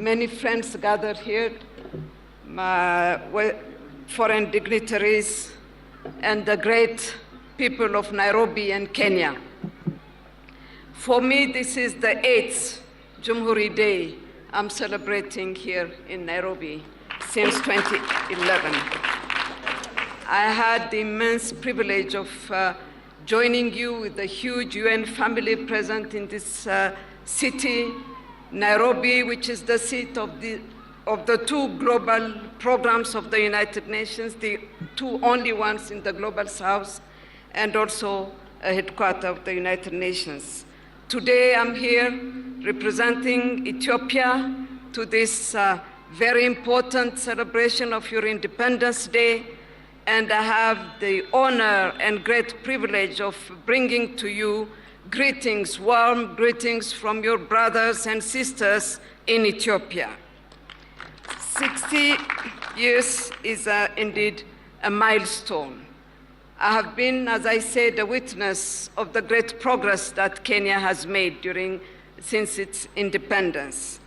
many friends gathered here, foreign dignitaries, and the great people of Nairobi and Kenya. For me, this is the 8th Jamhuri Day I'm celebrating here in Nairobi since 2011. I had the immense privilege of joining you with the huge UN family present in this city, Nairobi, which is the seat of the two global programs of the United Nations, the two only ones in the Global South, and also a headquarters of the United Nations. Today I'm here representing Ethiopia to this very important celebration of your Independence Day, and I have the honor and great privilege of bringing to you greetings, warm greetings from your brothers and sisters in Ethiopia. 60 years is indeed a milestone. I have been, as I said, a witness of the great progress that Kenya has made since its independence.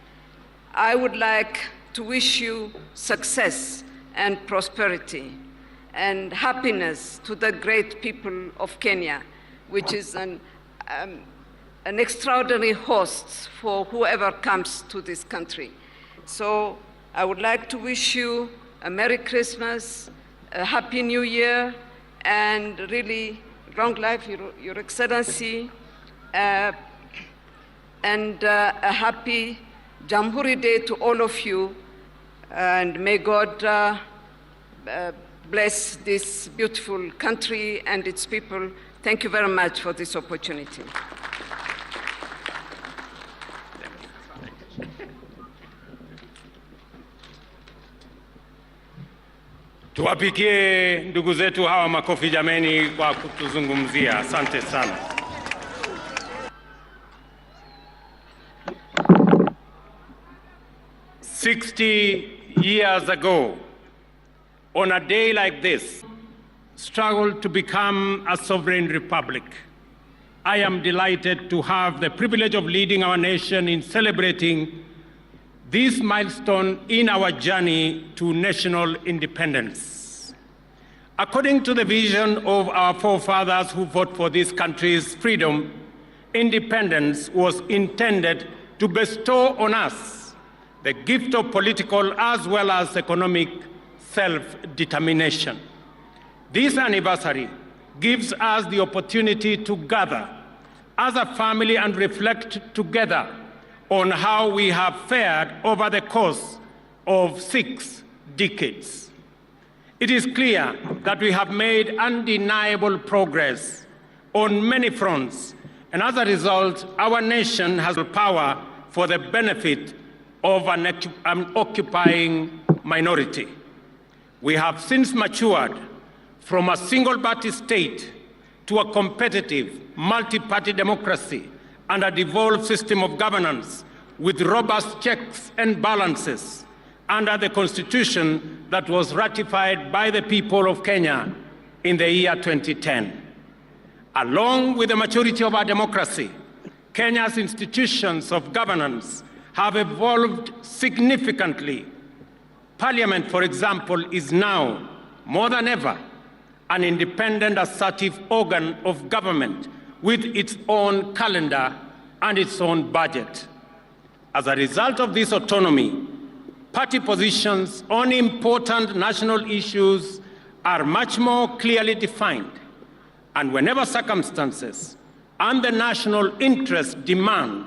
I would like to wish you success and prosperity and happiness to the great people of Kenya, which is an extraordinary host for whoever comes to this country. So I would like to wish you a Merry Christmas, a Happy New Year, and really long life, Your Excellency, and a happy Jamhuri Day to all of you, and may God bless this beautiful country and its people. Thank you very much for this opportunity. Tuwapigie ndugu zetu hawa makofi jameni kwa kutuzungumzia. Asante sana. "60 years ago, on a day like this, struggled to become a sovereign republic. I am delighted to have the privilege of leading our nation in celebrating this milestone in our journey to national independence. According to the vision of our forefathers who fought for this country's freedom, independence was intended to bestow on us the gift of political as well as economic self-determination. This anniversary gives us the opportunity to gather as a family and reflect together on how we have fared over the course of 6 decades. It is clear that we have made undeniable progress on many fronts, and as a result, our nation has the power for the benefit of an occupying minority. We have since matured from a single-party state to a competitive, multi-party democracy and a devolved system of governance with robust checks and balances under the Constitution that was ratified by the people of Kenya in the year 2010. Along with the maturity of our democracy, Kenya's institutions of governance have evolved significantly. Parliament, for example, is now, more than ever, an independent, assertive organ of government with its own calendar and its own budget. As a result of this autonomy, party positions on important national issues are much more clearly defined, and whenever circumstances and the national interest demand,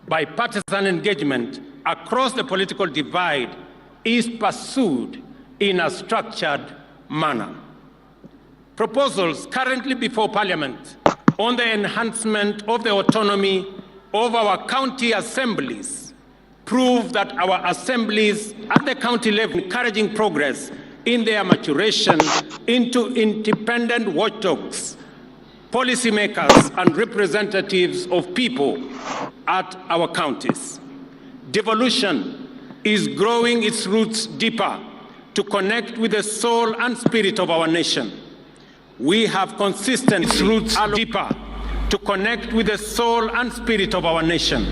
bipartisan engagement across the political divide is pursued in a structured manner. Proposals currently before Parliament on the enhancement of the autonomy of our county assemblies prove that our assemblies at the county level are encouraging progress in their maturation into independent watchdogs, policymakers, and representatives of people at our counties. Devolution is growing its roots deeper to connect with the soul and spirit of our nation. We have consistent roots deeper to connect with the soul and spirit of our nation.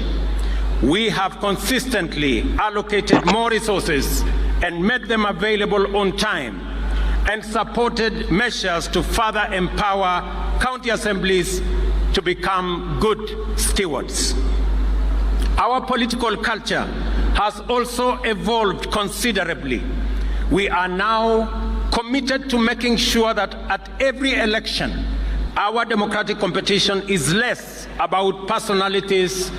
We have consistently allocated more resources and made them available on time, and supported measures to further empower county assemblies to become good stewards. Our political culture has also evolved considerably. We are now committed to making sure that at every election, our democratic competition is less about personalities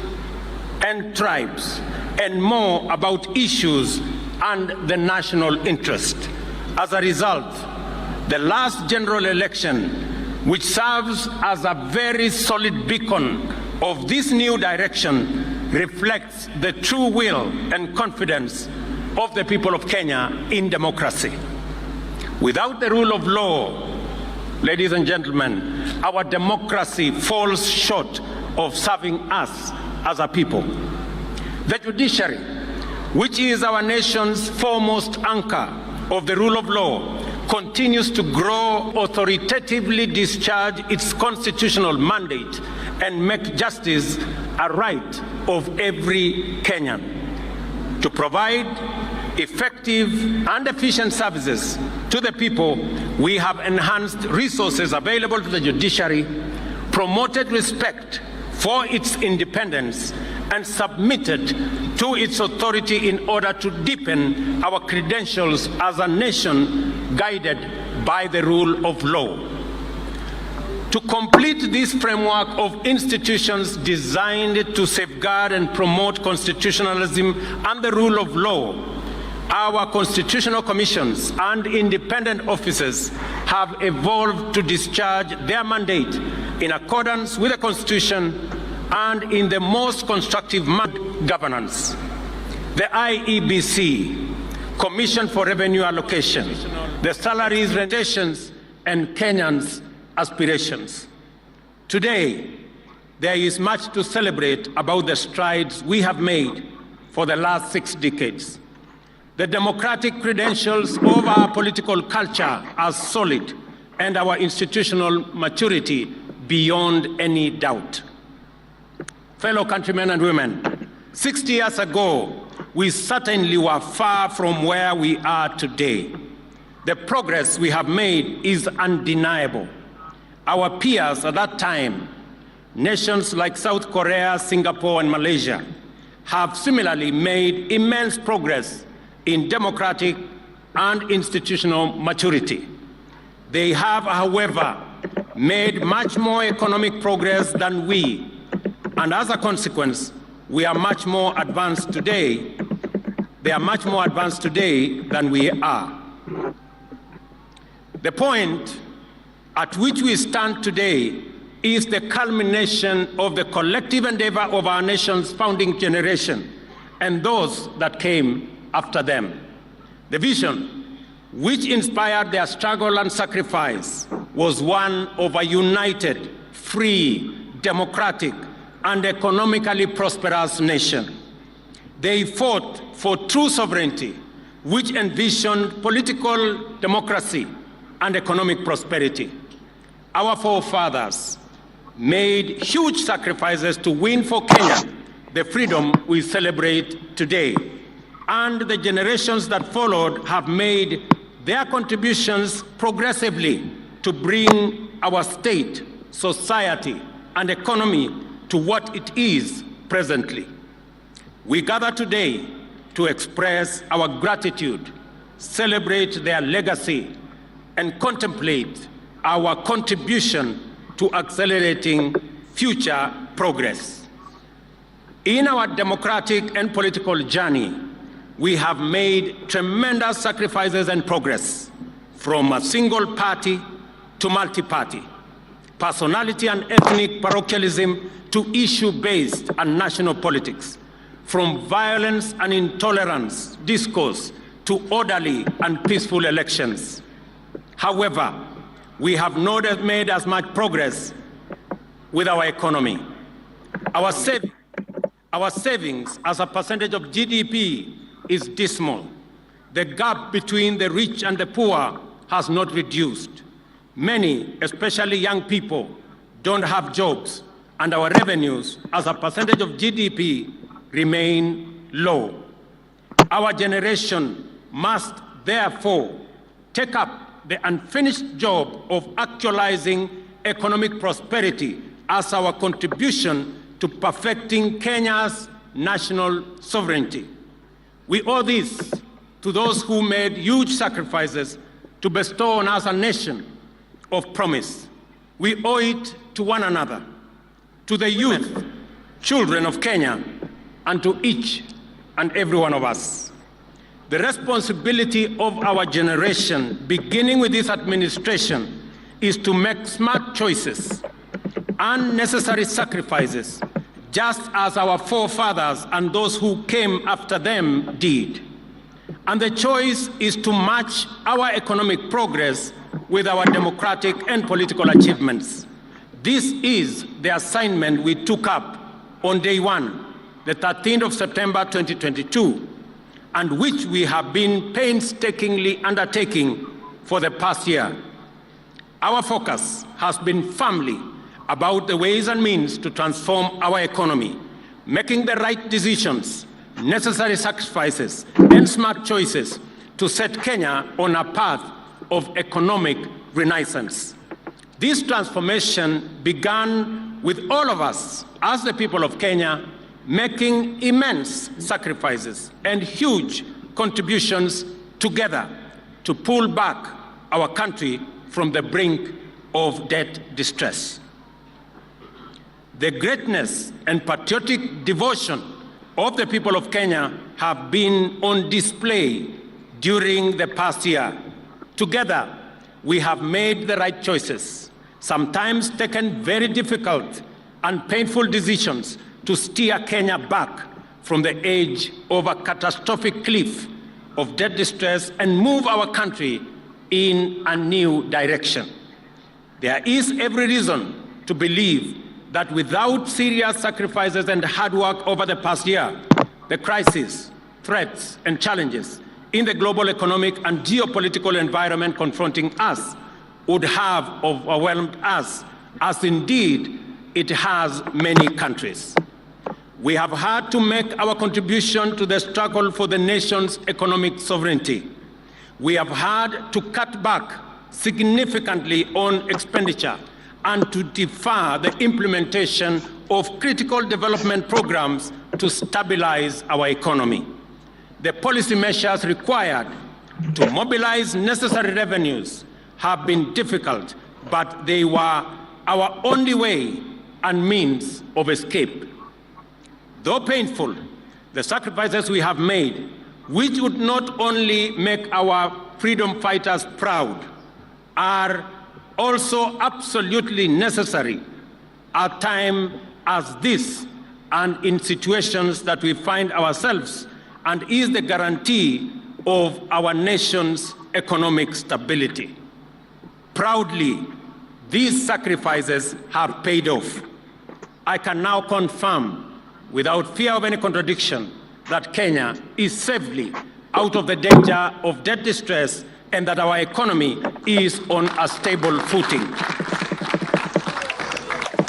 and tribes and more about issues and the national interest. As a result, the last general election, which serves as a very solid beacon of this new direction, reflects the true will and confidence of the people of Kenya in democracy. Without the rule of law, ladies and gentlemen, our democracy falls short of serving us as a people. The judiciary, which is our nation's foremost anchor of the rule of law, continues to grow, authoritatively discharge its constitutional mandate, and make justice a right of every Kenyan. To provide effective and efficient services to the people, we have enhanced resources available to the judiciary, promoted respect for its independence, and submitted to its authority in order to deepen our credentials as a nation guided by the rule of law. To complete this framework of institutions designed to safeguard and promote constitutionalism and the rule of law, our constitutional commissions and independent officers have evolved to discharge their mandate in accordance with the Constitution and in the most constructive governance. The IEBC, Commission for Revenue Allocation, the salaries, renditions, and Kenyans' aspirations. Today, there is much to celebrate about the strides we have made for the last 6 decades. The democratic credentials of our political culture are solid, and our institutional maturity beyond any doubt. Fellow countrymen and women, 60 years ago, we certainly were far from where we are today. The progress we have made is undeniable. Our peers at that time, nations like South Korea, Singapore, and Malaysia, have similarly made immense progress in democratic and institutional maturity. They have, however, made much more economic progress than we, and as a consequence, we are much more advanced today. They are much more advanced today than we are. The point at which we stand today is the culmination of the collective endeavor of our nation's founding generation and those that came after them. The vision, which inspired their struggle and sacrifice, was one of a united, free, democratic, and economically prosperous nation. They fought for true sovereignty, which envisioned political democracy and economic prosperity. Our forefathers made huge sacrifices to win for Kenya the freedom we celebrate today, and the generations that followed have made their contributions progressively to bring our state, society, and economy to what it is presently. We gather today to express our gratitude, celebrate their legacy, and contemplate our contribution to accelerating future progress. In our democratic and political journey, we have made tremendous sacrifices and progress, from a single party to multi-party, personality and ethnic parochialism to issue-based and national politics, from violence and intolerance discourse to orderly and peaceful elections. However, we have not made as much progress with our economy. Our savings as a percentage of GDP is dismal. The gap between the rich and the poor has not reduced. Many, especially young people, don't have jobs, and our revenues as a percentage of GDP remain low. Our generation must therefore take up the unfinished job of actualizing economic prosperity as our contribution to perfecting Kenya's national sovereignty. We owe this to those who made huge sacrifices to bestow on us a nation of promise. We owe it to one another, to the youth, children of Kenya, and to each and every one of us. The responsibility of our generation, beginning with this administration, is to make smart choices, unnecessary sacrifices, just as our forefathers and those who came after them did. And the choice is to match our economic progress with our democratic and political achievements. This is the assignment we took up on day one, the 13th of September 2022, and which we have been painstakingly undertaking for the past year. Our focus has been firmly about the ways and means to transform our economy, making the right decisions, necessary sacrifices, and smart choices to set Kenya on a path of economic renaissance. This transformation began with all of us, as the people of Kenya, making immense sacrifices and huge contributions together to pull back our country from the brink of debt distress. The greatness and patriotic devotion of the people of Kenya have been on display during the past year. Together, we have made the right choices, sometimes taken very difficult and painful decisions to steer Kenya back from the edge of a catastrophic cliff of debt distress and move our country in a new direction. There is every reason to believe that without serious sacrifices and hard work over the past year, the crises, threats, and challenges in the global economic and geopolitical environment confronting us would have overwhelmed us, as indeed it has many countries. We have had to make our contribution to the struggle for the nation's economic sovereignty. We have had to cut back significantly on expenditure and to defer the implementation of critical development programs to stabilize our economy. The policy measures required to mobilize necessary revenues have been difficult, but they were our only way and means of escape. Though painful, the sacrifices we have made, which would not only make our freedom fighters proud, are also absolutely necessary at a time as this and in situations that we find ourselves, and is the guarantee of our nation's economic stability. Proudly, these sacrifices have paid off. I can now confirm, without fear of any contradiction, that Kenya is safely out of the danger of debt distress and that our economy is on a stable footing.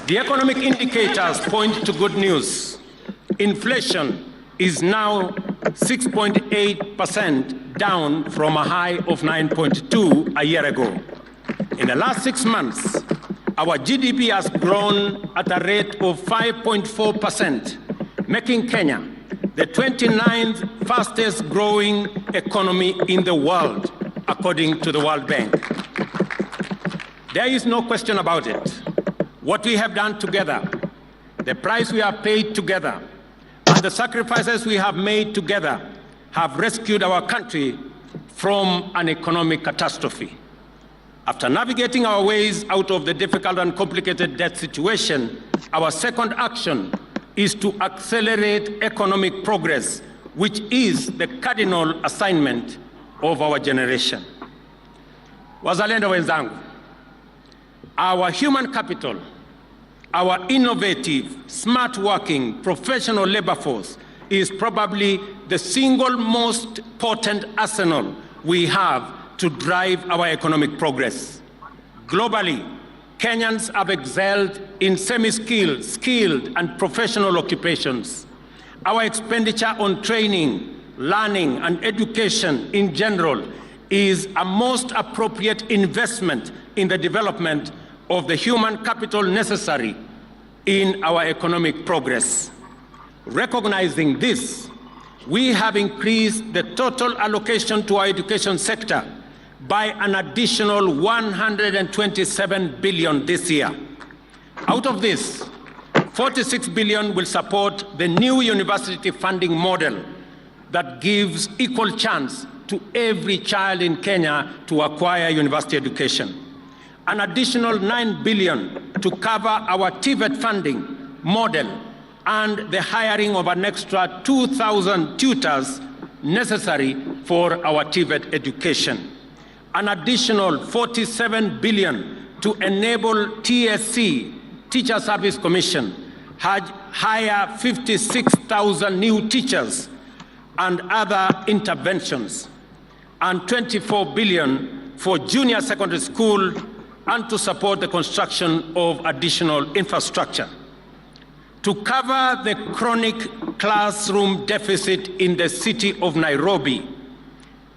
The economic indicators point to good news. Inflation is now 6.8%, down from a high of 9.2% a year ago. In the last 6 months, our GDP has grown at a rate of 5.4%, making Kenya the 29th fastest growing economy in the world, according to the World Bank. There is no question about it. What we have done together, the price we have paid together, and the sacrifices we have made together have rescued our country from an economic catastrophe. After navigating our ways out of the difficult and complicated debt situation, our second action is to accelerate economic progress, which is the cardinal assignment of our generation. Wazalendo wenzangu, our human capital, our innovative, smart working, professional labor force is probably the single most potent arsenal we have to drive our economic progress. Globally, Kenyans have excelled in semi-skilled, skilled, and professional occupations. Our expenditure on training, learning, and education in general is a most appropriate investment in the development of the human capital necessary in our economic progress. Recognizing this, we have increased the total allocation to our education sector by an additional 127 billion this year. Out of this, 46 billion will support the new university funding model that gives equal chance to every child in Kenya to acquire university education. An additional 9 billion to cover our TVET funding model and the hiring of an extra 2,000 tutors necessary for our TVET education. An additional 47 billion to enable TSC, Teacher Service Commission, hire 56,000 new teachers and other interventions, and 24 billion for junior secondary school and to support the construction of additional infrastructure. To cover the chronic classroom deficit in the city of Nairobi,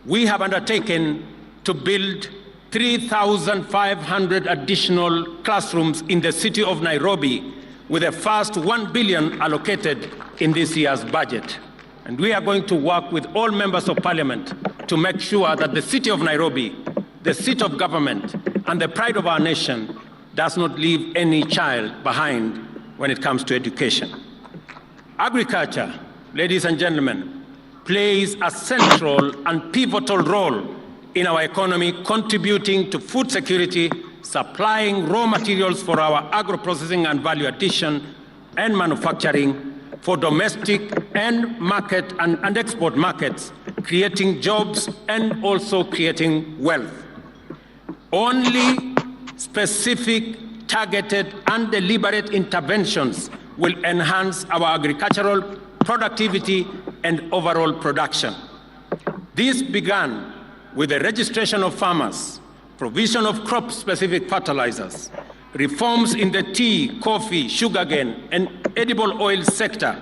we have undertaken to build 3,500 additional classrooms in the city of Nairobi, with the first 1 billion allocated in this year's budget. And we are going to work with all members of parliament to make sure that the city of Nairobi, the seat of government, and the pride of our nation does not leave any child behind when it comes to education. Agriculture, ladies and gentlemen, plays a central and pivotal role in our economy, contributing to food security, supplying raw materials for our agro-processing and value addition and manufacturing, for domestic and market and export markets, creating jobs and also creating wealth. Only specific, targeted, and deliberate interventions will enhance our agricultural productivity and overall production. This began with the registration of farmers, provision of crop-specific fertilizers, reforms in the tea, coffee, sugarcane, and edible oil sector,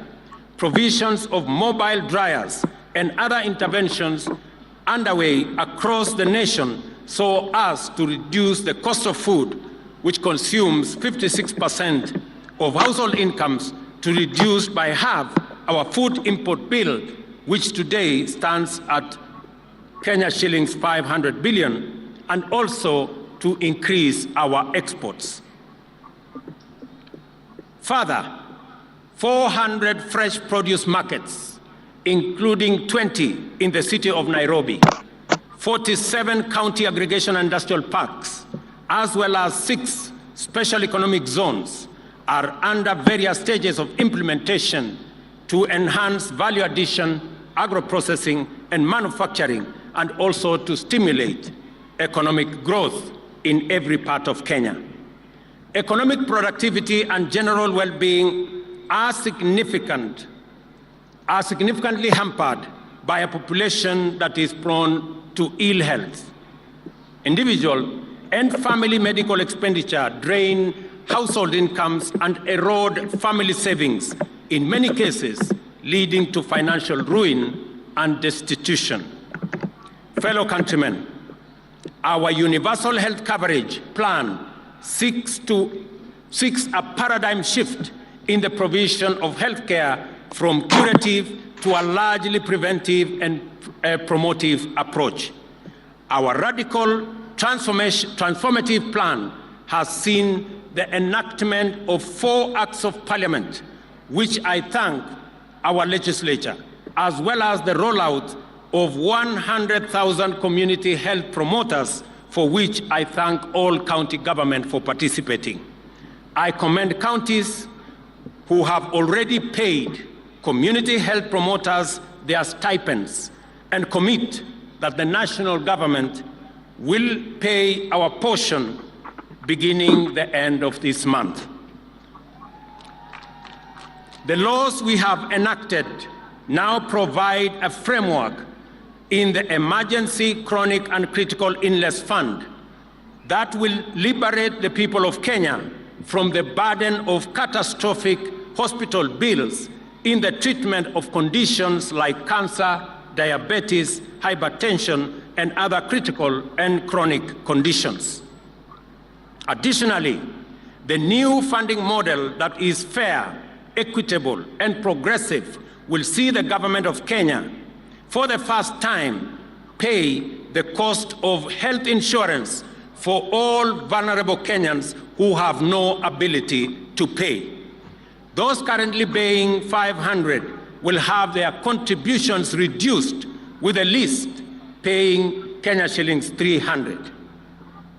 provisions of mobile dryers, and other interventions underway across the nation so as to reduce the cost of food, which consumes 56% of household incomes, to reduce by half our food import bill, which today stands at Kenya shillings 500 billion, and also to increase our exports. Further, 400 fresh produce markets, including 20 in the city of Nairobi, 47 county aggregation industrial parks, as well as 6 special economic zones, are under various stages of implementation to enhance value addition, agro-processing, and manufacturing, and also to stimulate economic growth in every part of Kenya. Economic productivity and general well-being are significantly hampered by a population that is prone to ill health. Individual and family medical expenditure drain household incomes and erode family savings, in many cases leading to financial ruin and destitution. Fellow countrymen, our universal health coverage plan seeks a paradigm shift in the provision of health care from curative to a largely preventive and promotive approach. Our radical transformative plan has seen the enactment of 4 acts of parliament, which I thank our legislature, as well as the rollout of 100,000 community health promoters, for which I thank all county government for participating. I commend counties who have already paid community health promoters their stipends and commit that the national government will pay our portion beginning the end of this month. The laws we have enacted now provide a framework in the Emergency, Chronic, and Critical Illness Fund that will liberate the people of Kenya from the burden of catastrophic hospital bills in the treatment of conditions like cancer, diabetes, hypertension, and other critical and chronic conditions. Additionally, the new funding model that is fair, equitable, and progressive will see the government of Kenya, for the first time, pay the cost of health insurance for all vulnerable Kenyans who have no ability to pay. Those currently paying $500 will have their contributions reduced, with the least paying Kenya shillings 300.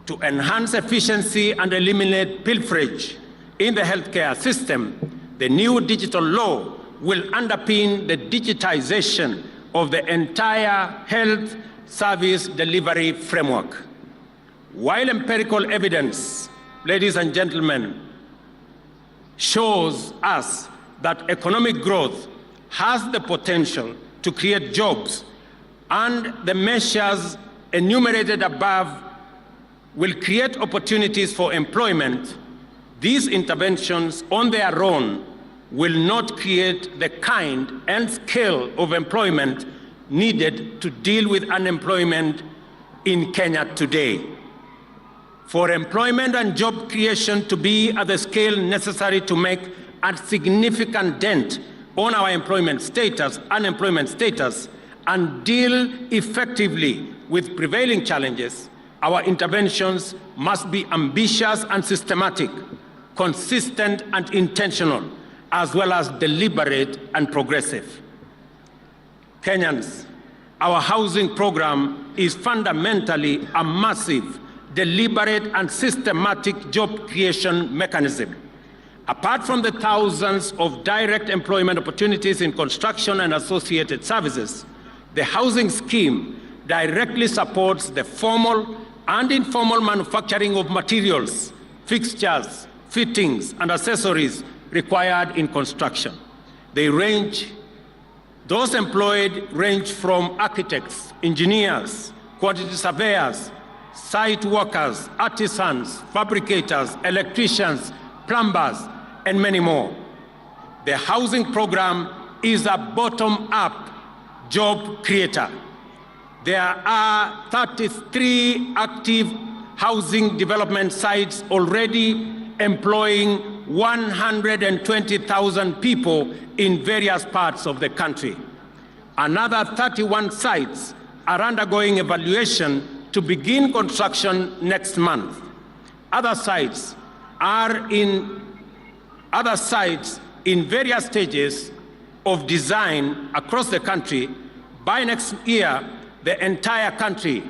To enhance efficiency and eliminate pilferage in the healthcare system, the new digital law will underpin the digitization of the entire health service delivery framework. While empirical evidence, ladies and gentlemen, shows us that economic growth has the potential to create jobs, and the measures enumerated above will create opportunities for employment, these interventions on their own will not create the kind and scale of employment needed to deal with unemployment in Kenya today. For employment and job creation to be at the scale necessary to make a significant dent on our unemployment status, and deal effectively with prevailing challenges, our interventions must be ambitious and systematic, consistent and intentional, as well as deliberate and progressive. Kenyans, our housing program is fundamentally a massive, deliberate and systematic job creation mechanism. Apart from the thousands of direct employment opportunities in construction and associated services, the housing scheme directly supports the formal and informal manufacturing of materials, fixtures, fittings, and accessories required in construction. Those employed range from architects, engineers, quantity surveyors, site workers, artisans, fabricators, electricians, plumbers, and many more. The housing program is a bottom-up job creator. There are 33 active housing development sites already employing 120,000 people in various parts of the country. Another 31 sites are undergoing evaluation to begin construction next month. Other sites in various stages of design across the country. By next year, the entire country,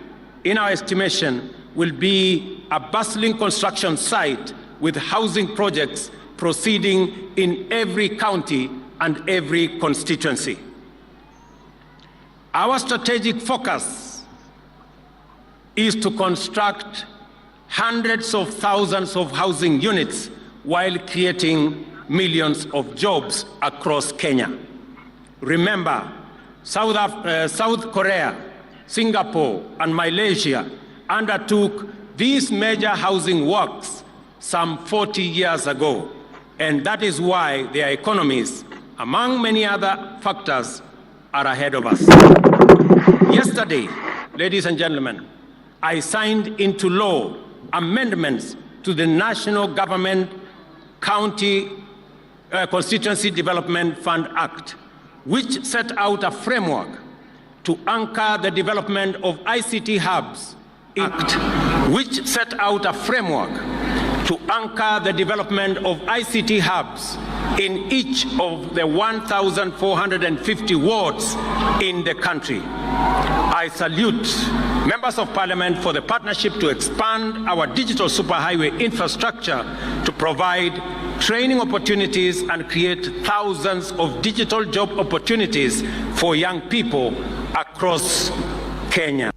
in our estimation, will be a bustling construction site with housing projects proceeding in every county and every constituency. Our strategic focus is to construct hundreds of thousands of housing units while creating millions of jobs across Kenya. Remember, South Korea, Singapore, and Malaysia undertook these major housing works some 40 years ago, and that is why their economies, among many other factors, are ahead of us. Yesterday, ladies and gentlemen, I signed into law amendments to the National Government County Constituency Development Fund Act, which set out a framework to anchor the development of ICT hubs in each of the 1,450 wards in the country. I salute members of Parliament for the partnership to expand our digital superhighway infrastructure to provide training opportunities and create thousands of digital job opportunities for young people across Kenya.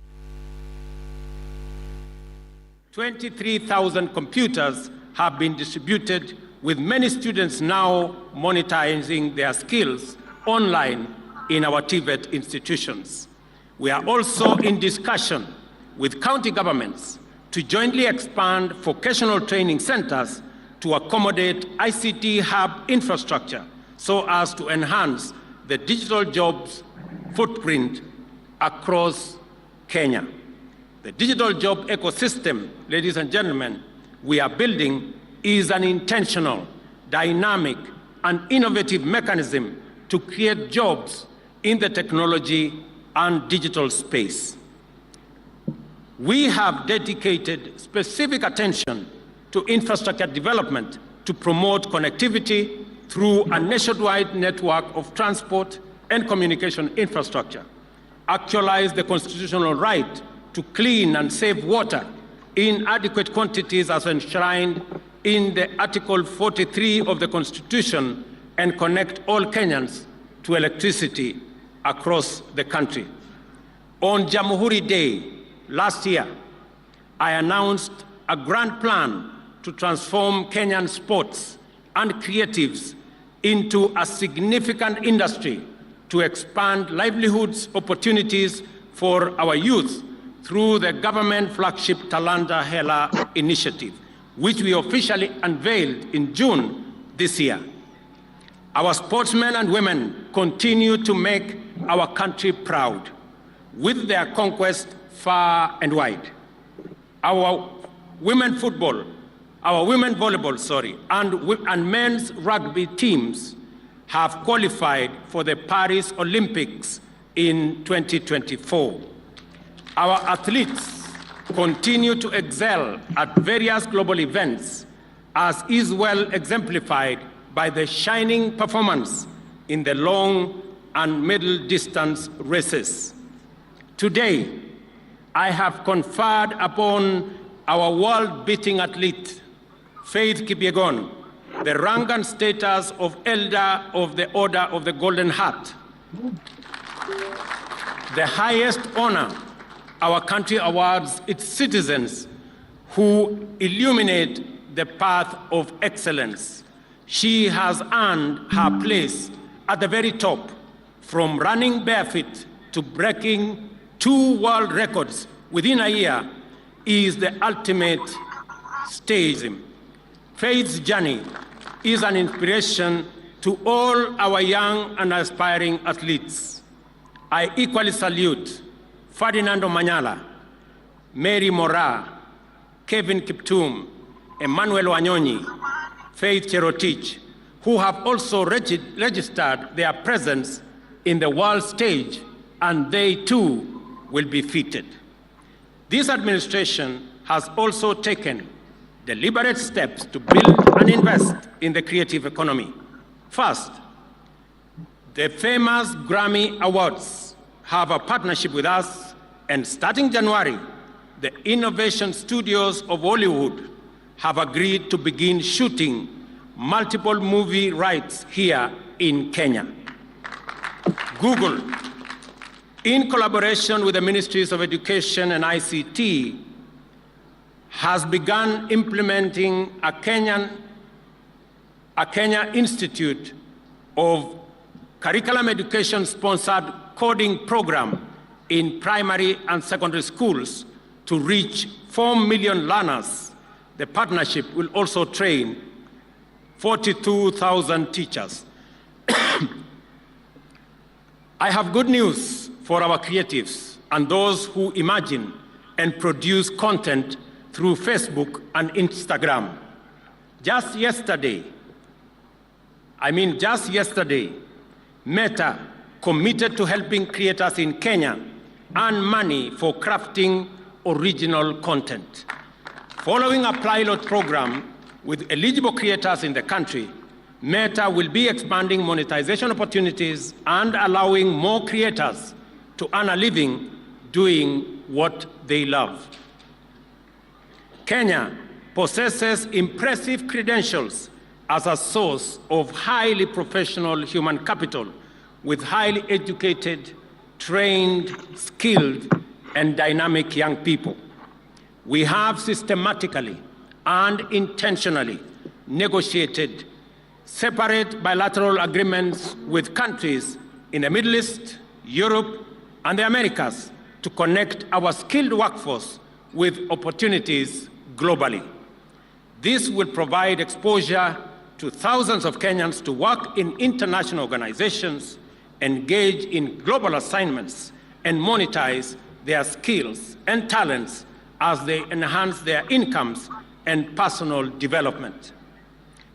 23,000 computers have been distributed, with many students now monetizing their skills online in our TVET institutions. We are also in discussion with county governments to jointly expand vocational training centers to accommodate ICT hub infrastructure, so as to enhance the digital jobs footprint across Kenya. The digital job ecosystem, ladies and gentlemen, we are building is an intentional, dynamic, and innovative mechanism to create jobs in the technology and digital space. We have dedicated specific attention to infrastructure development to promote connectivity through a nationwide network of transport and communication infrastructure, actualize the constitutional right to clean and safe water in adequate quantities as enshrined in the Article 43 of the Constitution, and connect all Kenyans to electricity across the country. On Jamhuri Day last year, I announced a grand plan to transform Kenyan sports and creatives into a significant industry to expand livelihoods opportunities for our youth through the government flagship Talanta Hela initiative, which we officially unveiled in June this year. Our sportsmen and women continue to make our country proud with their conquest far and wide. Our women volleyball, and men's rugby teams have qualified for the Paris Olympics in 2024. Our athletes continue to excel at various global events, as is well exemplified by the shining performance in the long and middle distance races. Today, I have conferred upon our world-beating athlete, Faith Kipyegon, the rank and status of Elder of the Order of the Golden Heart, the highest honor our country awards its citizens who illuminate the path of excellence. She has earned her place at the very top, from running barefoot to breaking 2 world records within a year is the ultimate stage. Faith's journey is an inspiration to all our young and aspiring athletes. I equally salute Ferdinando Manyala, Mary Moraa, Kevin Kiptum, Emmanuel Wanyonyi, Faith Cherotich, who have also registered their presence in the world stage, and they too will be fitted. This administration has also taken deliberate steps to build and invest in the creative economy. First, the famous Grammy Awards have a partnership with us, and starting January, the Innovation Studios of Hollywood have agreed to begin shooting multiple movie rights here in Kenya. Google, in collaboration with the Ministries of Education and ICT, has begun implementing a Kenya Institute of Curriculum Education-sponsored coding program in primary and secondary schools to reach 4 million learners. The partnership will also train 42,000 teachers. I have good news for our creatives and those who imagine and produce content through Facebook and Instagram. Just yesterday, Meta committed to helping creators in Kenya earn money for crafting original content. Following a pilot program with eligible creators in the country, Meta will be expanding monetization opportunities and allowing more creators to earn a living doing what they love. Kenya possesses impressive credentials as a source of highly professional human capital with highly educated, trained, skilled, and dynamic young people. We have systematically and intentionally negotiated separate bilateral agreements with countries in the Middle East, Europe, and the Americas to connect our skilled workforce with opportunities globally. This will provide exposure to thousands of Kenyans to work in international organizations, engage in global assignments, and monetize their skills and talents as they enhance their incomes and personal development.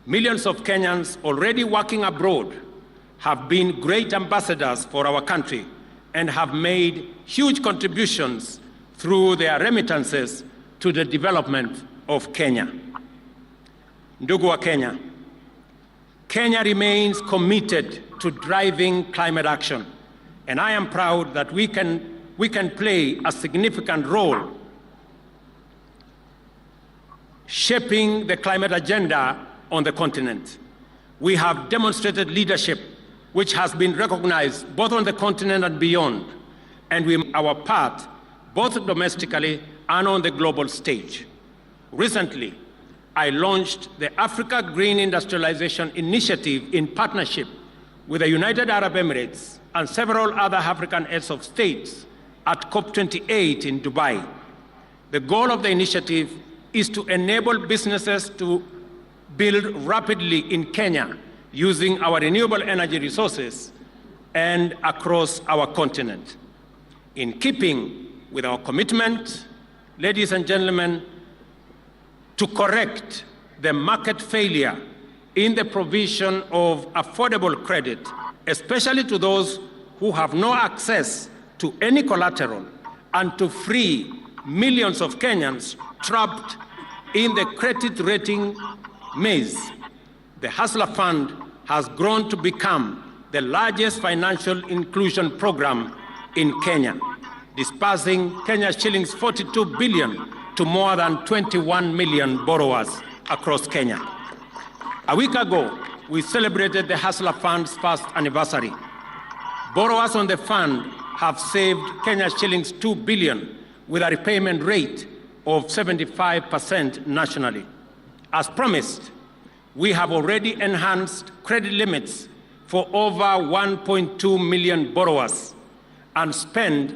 Millions of Kenyans already working abroad have been great ambassadors for our country and have made huge contributions through their remittances to the development of Kenya. Ndugu wa Kenya, Kenya remains committed to driving climate action, and I am proud that we can play a significant role shaping the climate agenda on the continent. We have demonstrated leadership which has been recognized both on the continent and beyond, and we do our part both domestically and on the global stage. Recently, I launched the Africa Green Industrialization Initiative in partnership with the United Arab Emirates and several other African heads of states at COP28 in Dubai. The goal of the initiative is to enable businesses to build rapidly in Kenya using our renewable energy resources and across our continent. In keeping with our commitment, ladies and gentlemen, to correct the market failure in the provision of affordable credit, especially to those who have no access to any collateral, and to free millions of Kenyans trapped in the credit rating maze. The Hustler Fund has grown to become the largest financial inclusion program in Kenya, disbursing Kenya's shillings 42 billion to more than 21 million borrowers across Kenya. A week ago, we celebrated the Hustler Fund's first anniversary. Borrowers on the fund have saved Kenya's shillings 2 billion with a repayment rate of 75% nationally. As promised, we have already enhanced credit limits for over 1.2 million borrowers and spent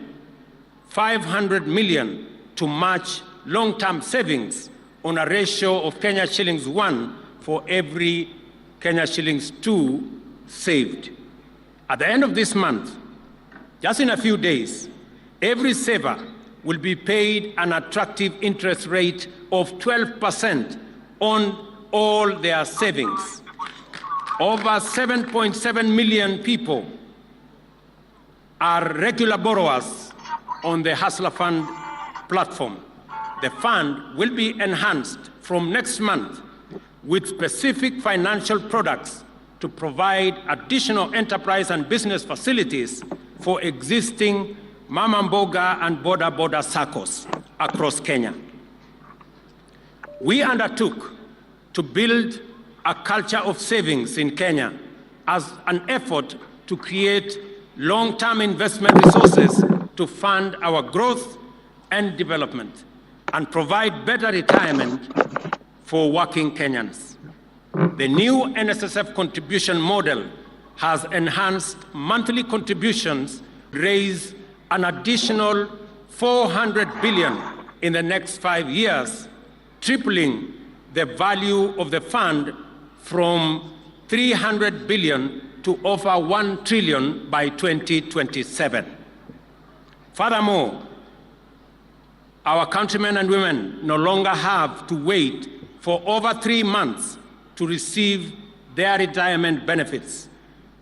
500 million to match long-term savings on a ratio of Kenya shillings 1 for every Kenya shillings 2 saved. At the end of this month, just in a few days, every saver will be paid an attractive interest rate of 12% on all their savings. Over 7.7 million people are regular borrowers on the Hustler Fund platform. The fund will be enhanced from next month with specific financial products to provide additional enterprise and business facilities for existing Mama Mboga and Boda SACCOs across Kenya. We undertook to build a culture of savings in Kenya as an effort to create long-term investment resources to fund our growth and development and provide better retirement for working Kenyans. The new NSSF contribution model has enhanced monthly contributions, raise an additional 400 billion in the next 5 years, tripling the value of the fund from 300 billion to over 1 trillion by 2027. Furthermore, our countrymen and women no longer have to wait for over 3 months to receive their retirement benefits.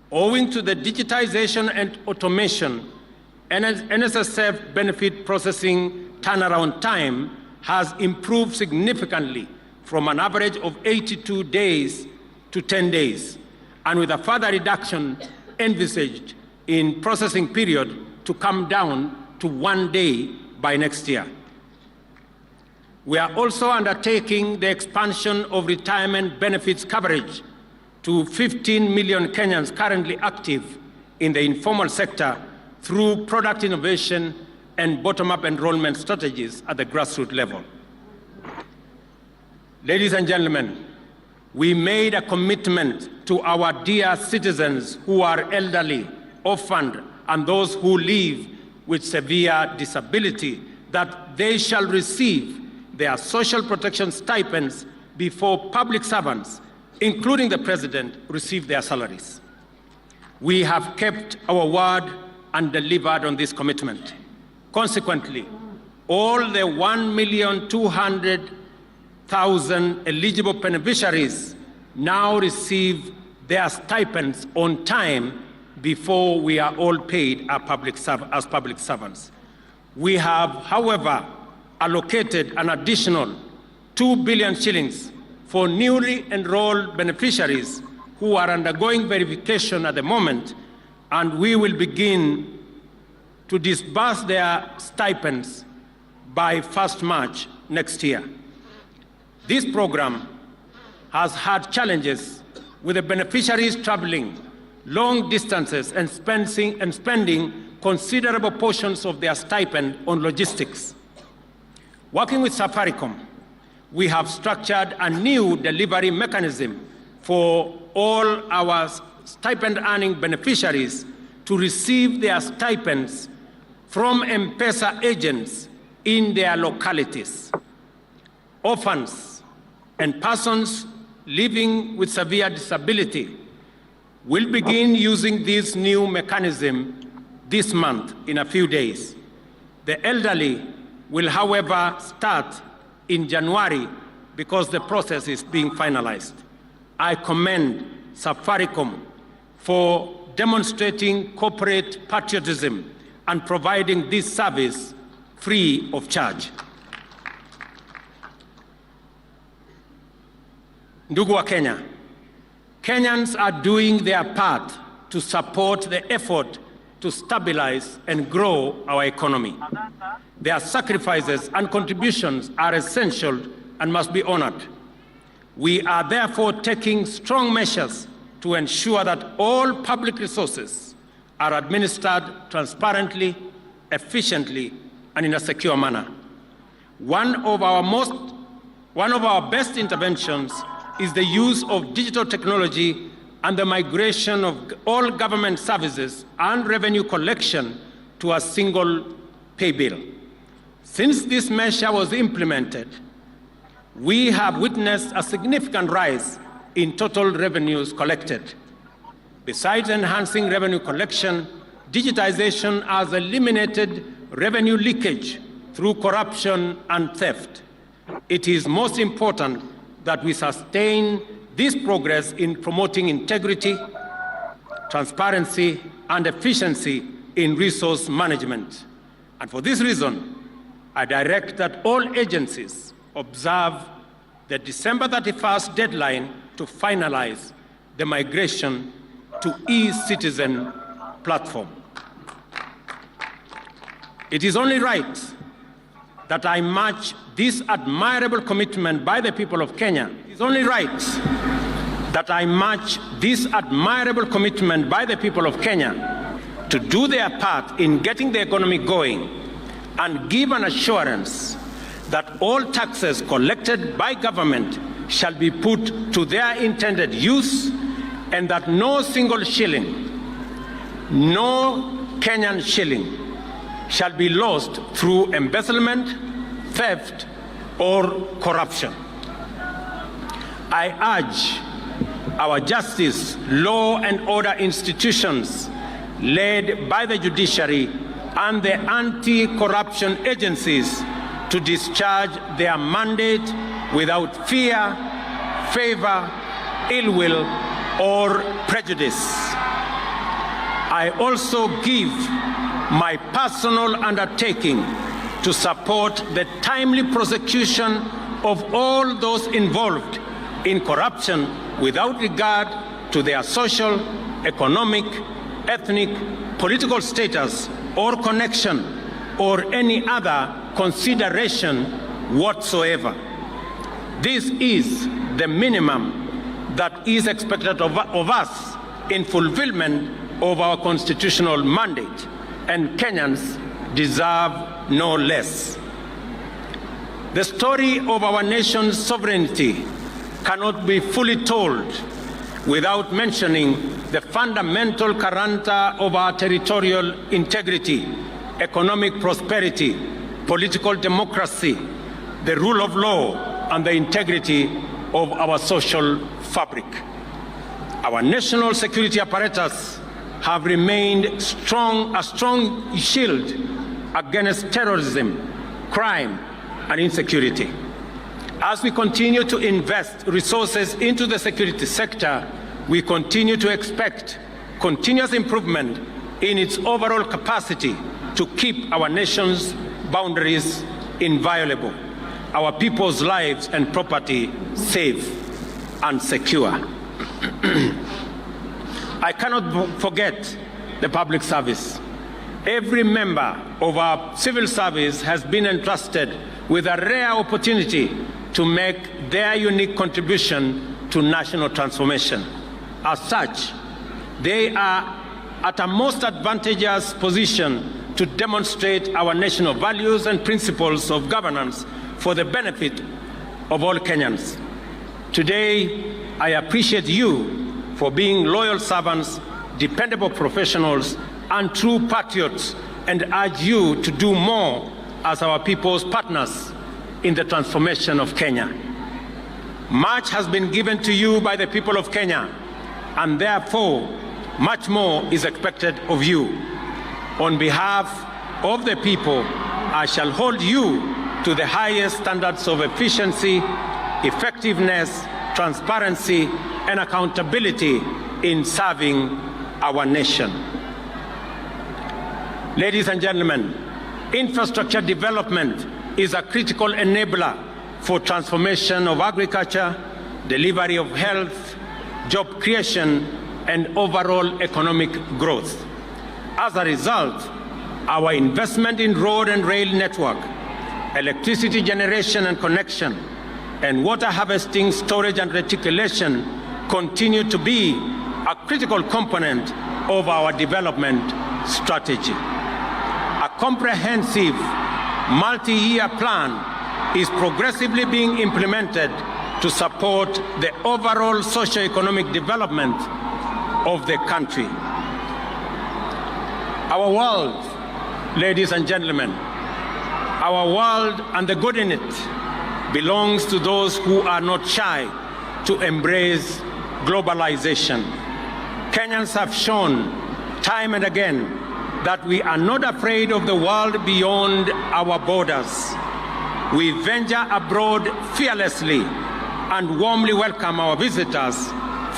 Owing to the digitization and automation, NSSF benefit processing turnaround time has improved significantly from an average of 82 days to 10 days, and with a further reduction envisaged in processing period to come down to 1 day by next year. We are also undertaking the expansion of retirement benefits coverage to 15 million Kenyans currently active in the informal sector through product innovation and bottom-up enrollment strategies at the grassroots level. Ladies and gentlemen, we made a commitment to our dear citizens who are elderly, orphaned, and those who live with severe disability that they shall receive their social protection stipends before public servants including the president, received their salaries. We have kept our word and delivered on this commitment. Consequently, all the 1,200,000 eligible beneficiaries now receive their stipends on time before we are all paid as public servants. We have, however, allocated an additional 2 billion shillings for newly enrolled beneficiaries who are undergoing verification at the moment, and we will begin to disburse their stipends by 1st March next year. This program has had challenges with the beneficiaries traveling long distances and spending considerable portions of their stipend on logistics. Working with Safaricom, we have structured a new delivery mechanism for all our stipend-earning beneficiaries to receive their stipends from M-Pesa agents in their localities. Orphans and persons living with severe disability will begin using this new mechanism this month in a few days. The elderly will, however, start in January because the process is being finalized. I commend Safaricom for demonstrating corporate patriotism and providing this service free of charge. Ndugu wa Kenya, Kenyans are doing their part to support the effort to stabilize and grow our economy. Their sacrifices and contributions are essential and must be honored. We are therefore taking strong measures to ensure that all public resources are administered transparently, efficiently, and in a secure manner. One of our best interventions is the use of digital technology and the migration of all government services and revenue collection to a single pay bill. Since this measure was implemented, we have witnessed a significant rise in total revenues collected. Besides enhancing revenue collection, digitization has eliminated revenue leakage through corruption and theft. It is most important that we sustain this progress in promoting integrity, transparency, and efficiency in resource management. And for this reason, I direct that all agencies observe the December 31st deadline to finalize the migration to e-Citizen platform. It is only right that I match this admirable commitment by the people of Kenya. It is only right that I match this admirable commitment by the people of Kenya to do their part in getting the economy going and give an assurance that all taxes collected by government shall be put to their intended use and that no single shilling, no Kenyan shilling, shall be lost through embezzlement, theft, or corruption. I urge our justice, law, and order institutions, led by the judiciary and the anti-corruption agencies, to discharge their mandate without fear, favor, ill will, or prejudice. I also give my personal undertaking to support the timely prosecution of all those involved in corruption without regard to their social, economic, ethnic, political status or connection or any other consideration whatsoever. This is the minimum that is expected of us in fulfillment of our constitutional mandate, and Kenyans deserve no less. The story of our nation's sovereignty cannot be fully told without mentioning the fundamental character of our territorial integrity, economic prosperity, political democracy, the rule of law, and the integrity of our social fabric. Our national security apparatus have remained a strong shield against terrorism, crime, and insecurity. As we continue to invest resources into the security sector, we continue to expect continuous improvement in its overall capacity to keep our nation's boundaries inviolable, our people's lives and property safe and secure. I cannot forget the public service. Every member of our civil service has been entrusted with a rare opportunity to make their unique contribution to national transformation. As such, they are at a most advantageous position to demonstrate our national values and principles of governance for the benefit of all Kenyans. Today, I appreciate you for being loyal servants, dependable professionals, and true patriots, and urge you to do more as our people's partners in the transformation of Kenya. Much has been given to you by the people of Kenya, and therefore, much more is expected of you. On behalf of the people, I shall hold you to the highest standards of efficiency, effectiveness, transparency, and accountability in serving our nation. Ladies and gentlemen, infrastructure development is a critical enabler for transformation of agriculture, delivery of health, job creation, and overall economic growth. As a result, our investment in road and rail network, electricity generation and connection, and water harvesting, storage, and reticulation continue to be a critical component of our development strategy. A comprehensive multi-year plan is progressively being implemented to support the overall socio-economic development of the country. Our world, ladies and gentlemen, our world and the good in it belongs to those who are not shy to embrace globalization. Kenyans have shown time and again that we are not afraid of the world beyond our borders. We venture abroad fearlessly and warmly welcome our visitors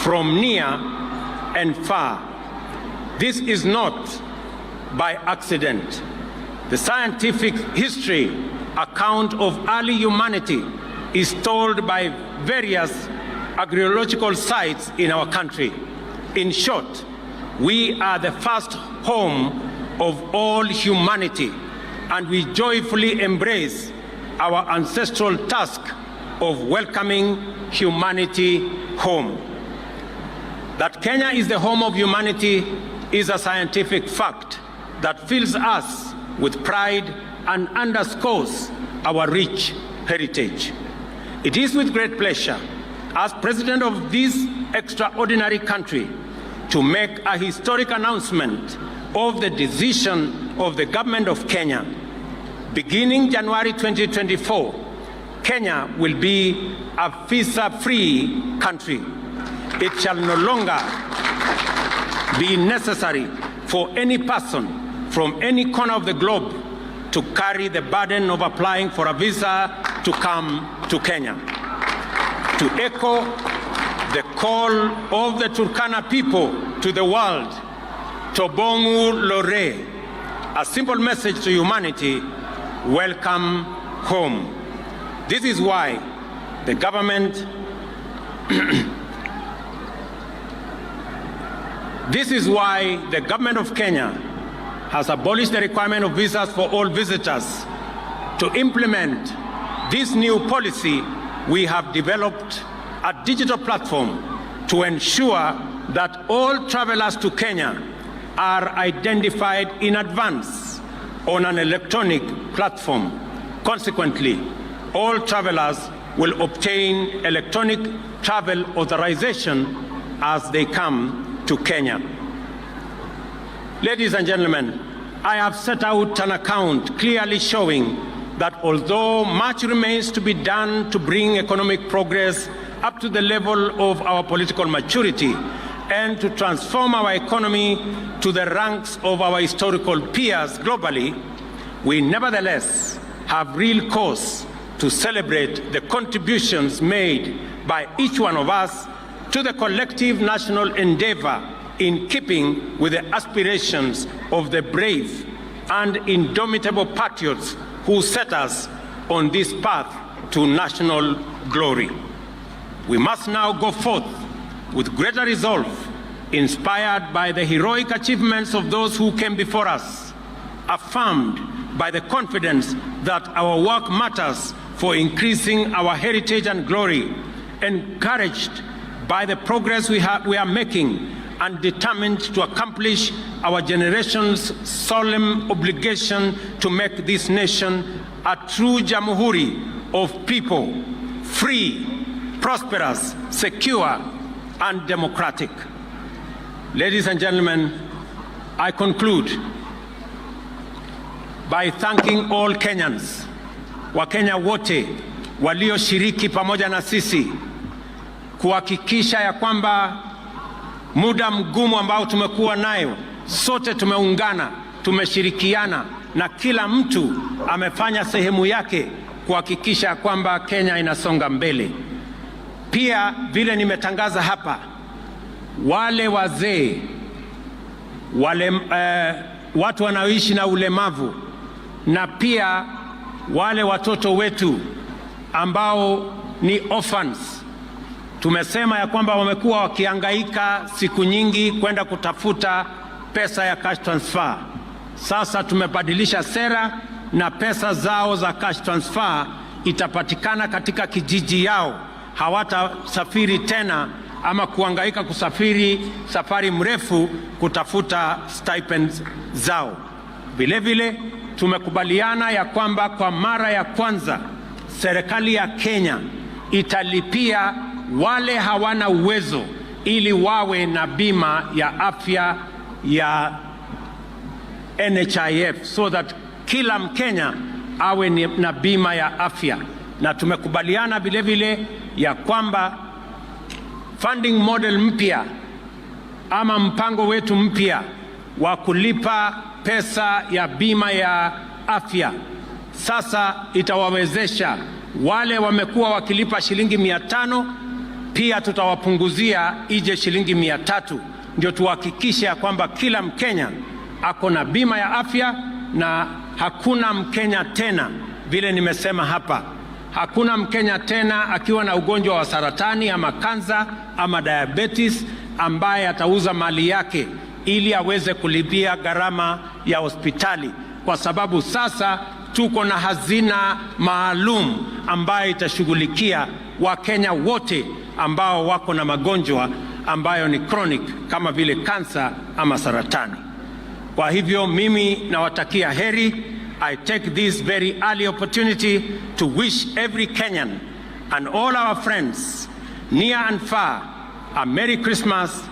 from near and far. This is not by accident. The scientific history account of early humanity is told by various archaeological sites in our country. In short, we are the first home of all humanity, and we joyfully embrace our ancestral task of welcoming humanity home. That Kenya is the home of humanity is a scientific fact that fills us with pride and underscores our rich heritage. It is with great pleasure, as President of this extraordinary country, to make a historic announcement of the decision of the government of Kenya. Beginning January 2024, Kenya will be a visa-free country. It shall no longer be necessary for any person from any corner of the globe to carry the burden of applying for a visa to come to Kenya. To echo the call of the Turkana people to the world, Tobongu Lore, a simple message to humanity: welcome home. This is why the government of Kenya has abolished the requirement of visas for all visitors. To implement this new policy, we have developed a digital platform to ensure that all travelers to Kenya are identified in advance on an electronic platform. Consequently, all travelers will obtain electronic travel authorization as they come to Kenya. Ladies and gentlemen, I have set out an account clearly showing that although much remains to be done to bring economic progress up to the level of our political maturity and to transform our economy to the ranks of our historical peers globally, we nevertheless have real cause to celebrate the contributions made by each one of us to the collective national endeavor in keeping with the aspirations of the brave and indomitable patriots who set us on this path to national glory. We must now go forth with greater resolve, inspired by the heroic achievements of those who came before us, affirmed by the confidence that our work matters for increasing our heritage and glory, encouraged by the progress we are making, and determined to accomplish our generation's solemn obligation to make this nation a true Jamhuri of people, free, prosperous, secure, and democratic. Ladies and gentlemen, I conclude by thanking all Kenyans, Wakenya wote walioshiriki pamoja na sisi kuhakikisha ya kwamba muda mgumu ambao tumekuwa nayo, sote tumeungana, tumeshirikiana na kila mtu amefanya sehemu yake kuhakikisha kwamba Kenya inasonga mbele. Pia vile nimetangaza hapa, wale wazee, watu wanaoishi na ulemavu na pia wale watoto wetu ambao ni orphans, tumesema ya kwamba wamekuwa wakihangaika siku nyingi kwenda kutafuta pesa ya cash transfer. Sasa tumebadilisha sera na pesa zao za cash transfer itapatikana katika kijiji yao. Hawatasafiri tena ama kuhangaika kusafiri safari mrefu kutafuta stipends zao. Vile vile tumekubaliana ya kwamba kwa mara ya kwanza serikali ya Kenya italipia wale hawana uwezo ili wawe na bima ya afya ya NHIF, so that kila Mkenya awe na bima ya afya. Na tumekubaliana vile vile ya kwamba funding model mpya ama mpango wetu mpya wa kulipa pesa ya bima ya afya sasa itawawezesha wale wamekuwa wakilipa shilingi 500, pia tutawapunguzia ije shilingi 300, ndio tuhakikishe ya kwamba kila Mkenya ako na bima ya afya. Na hakuna Mkenya tena, vile nimesema hapa, hakuna Mkenya tena akiwa na ugonjwa wa saratani ama kansa ama diabetes ambaye atauza mali yake ili aweze kulipia gharama ya hospitali, kwa sababu sasa tuko na hazina maalum ambayo itashughulikia Wakenya wote ambao wako na magonjwa ambayo ni chronic kama vile kansa ama saratani. Kwa hivyo mimi nawatakia heri. I take this very early opportunity to wish every Kenyan and all our friends near and far a Merry Christmas